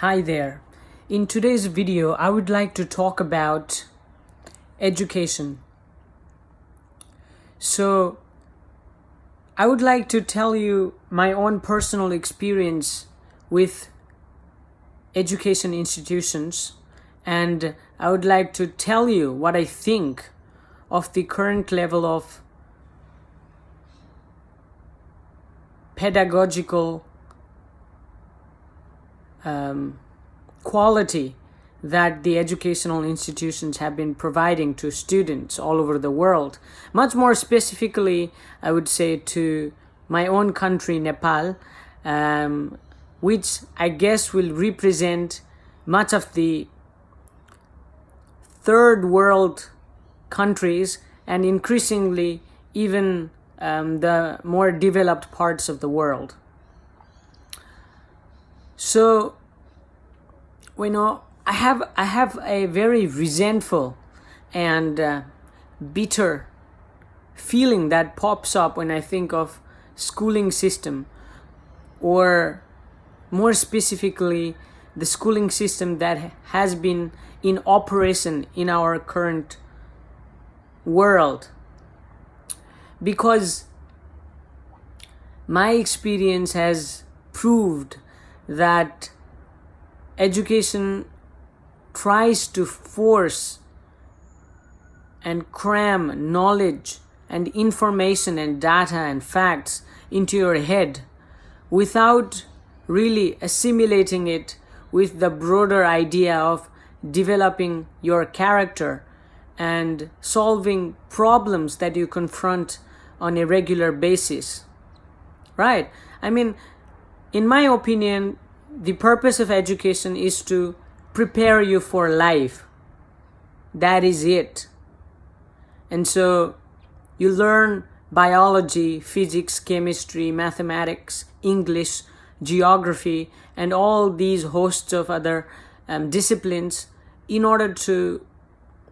Hi there. In today's video, I would like to talk about education. So, I would like to tell you my own personal experience with education institutions, and I would like to tell you what I think of the current level of pedagogical quality that the educational institutions have been providing to students all over the world. Much more specifically, I would say to my own country, Nepal, which I guess will represent much of the third world countries and increasingly even the more developed parts of the world. So, I have a very resentful and bitter feeling that pops up when I think of schooling system, or more specifically, the schooling system that has been in operation in our current world. Because my experience has proved that education tries to force and cram knowledge and information and data and facts into your head without really assimilating it with the broader idea of developing your character and solving problems that you confront on a regular basis. Right? I mean, in my opinion, the purpose of education is to prepare you for life. That is it. And so you learn biology, physics, chemistry, mathematics, English, geography, and all these hosts of other disciplines in order to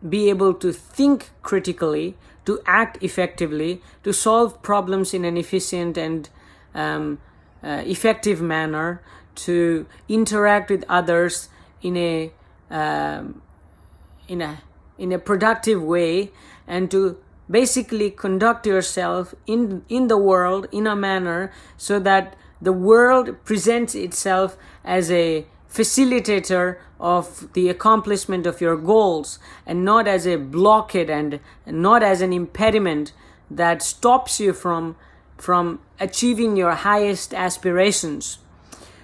be able to think critically, to act effectively, to solve problems in an efficient and effective manner, to interact with others in a productive way, and to basically conduct yourself in the world in a manner so that the world presents itself as a facilitator of the accomplishment of your goals, and not as a blockade and not as an impediment that stops you from achieving your highest aspirations.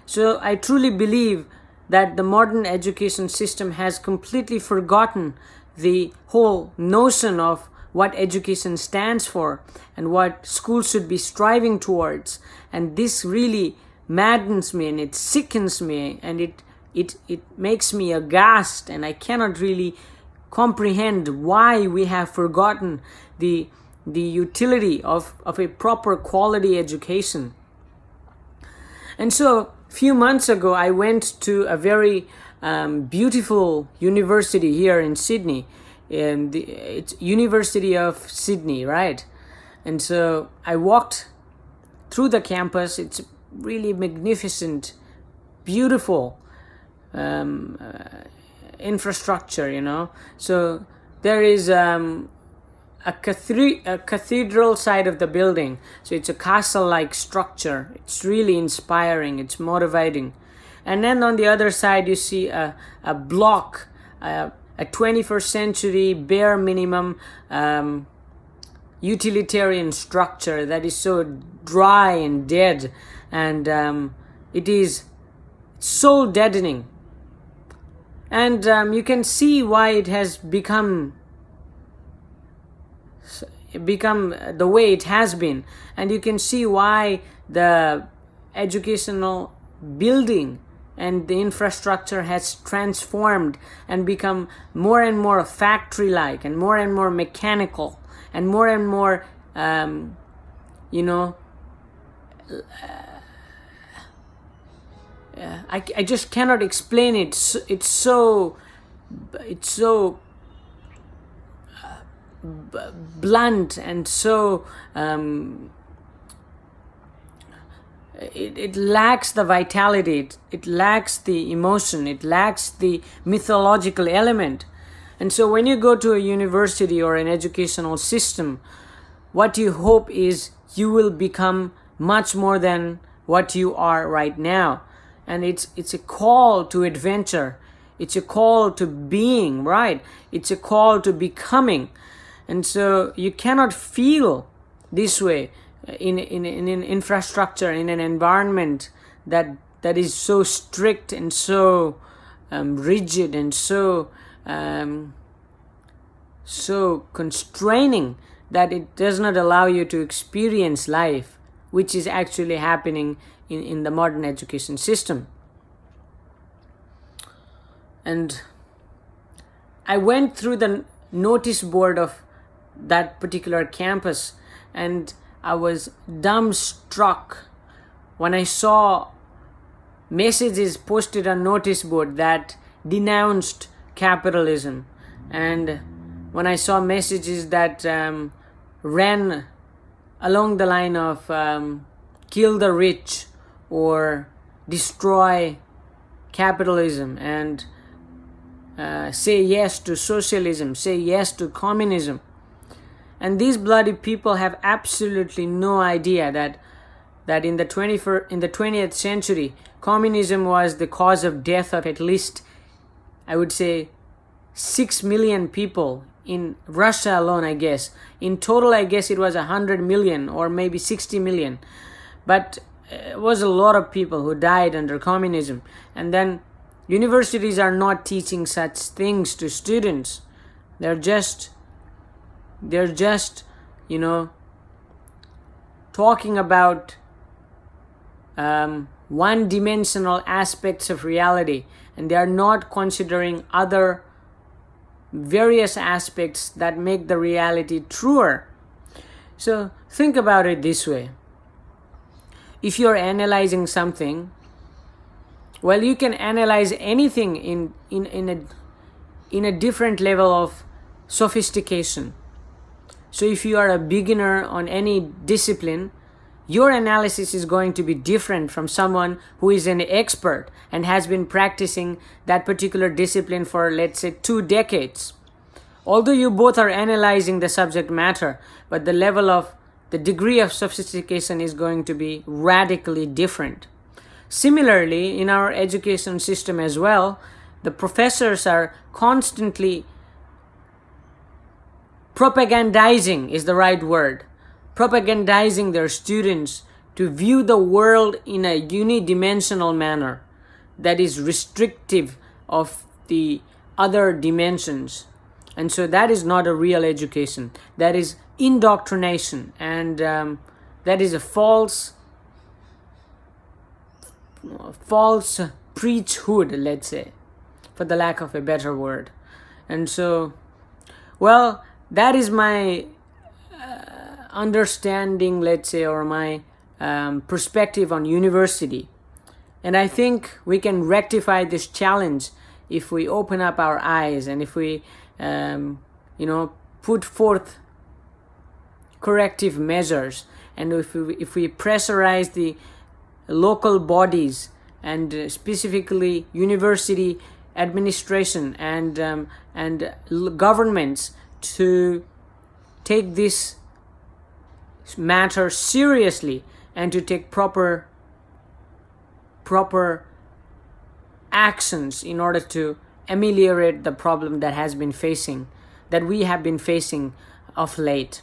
So I truly believe that the modern education system has completely forgotten the whole notion of what education stands for and what schools should be striving towards. And this really maddens me, and it sickens me, and it makes me aghast, and I cannot really comprehend why we have forgotten the utility of a proper quality education. And so a few months ago, I went to a very beautiful university here in Sydney. It's University of Sydney, right? And so I walked through the campus. It's really magnificent, beautiful infrastructure, So there is a cathedral side of the building. So it's a castle-like structure. It's really inspiring. It's motivating. And then on the other side, you see a block, a 21st century bare minimum utilitarian structure that is so dry and dead, and it is so deadening. And you can see why it has become the way it has been, and you can see why the educational building and the infrastructure has transformed and become more and more factory-like and more mechanical and more I just cannot explain it. It's so blunt and so it lacks the vitality, it lacks the emotion, it lacks the mythological element. And so when you go to a university or an educational system, what you hope is you will become much more than what you are right now. And it's a call to adventure. It's a call to being, right? It's a call to becoming. And so you cannot feel this way in an infrastructure, in an environment that is so strict and so rigid and so constraining that it does not allow you to experience life, which is actually happening in the modern education system. And I went through the notice board of that particular campus, and I was dumbstruck when I saw messages posted on notice board that denounced capitalism, and when I saw messages that ran along the line of kill the rich or destroy capitalism, and say yes to socialism, say yes to communism. And these bloody people have absolutely no idea that in the 20th century, communism was the cause of death of at least, I would say, 6 million people in Russia alone, I guess. In total, I guess it was 100 million or maybe 60 million. But it was a lot of people who died under communism. And then universities are not teaching such things to students. They're just talking about one-dimensional aspects of reality, and they are not considering other various aspects that make the reality truer. So think about it this way. If you're analyzing something, well, you can analyze anything in a different level of sophistication. So if you are a beginner on any discipline, your analysis is going to be different from someone who is an expert and has been practicing that particular discipline for, let's say, 2 decades. Although you both are analyzing the subject matter, but the degree of sophistication is going to be radically different. Similarly, in our education system as well, the professors are constantly propagandizing is the right word. Propagandizing their students to view the world in a unidimensional manner that is restrictive of the other dimensions. And so that is not a real education. That is indoctrination, and that is a false preachhood, let's say, for the lack of a better word. And so, well, that is my understanding, let's say, or my perspective on university. And I think we can rectify this challenge if we open up our eyes and if we, put forth corrective measures, and if we pressurize the local bodies and specifically university administration and governments to take this matter seriously and to take proper actions in order to ameliorate the problem that we have been facing of late.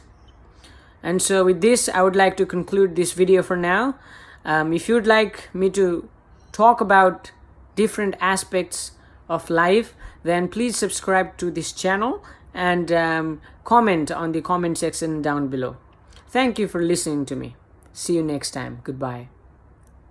And so with this, I would like to conclude this video for now. If you'd like me to talk about different aspects of life, then please subscribe to this channel and comment on the comment section down below. Thank you for listening to me. See you next time. Goodbye.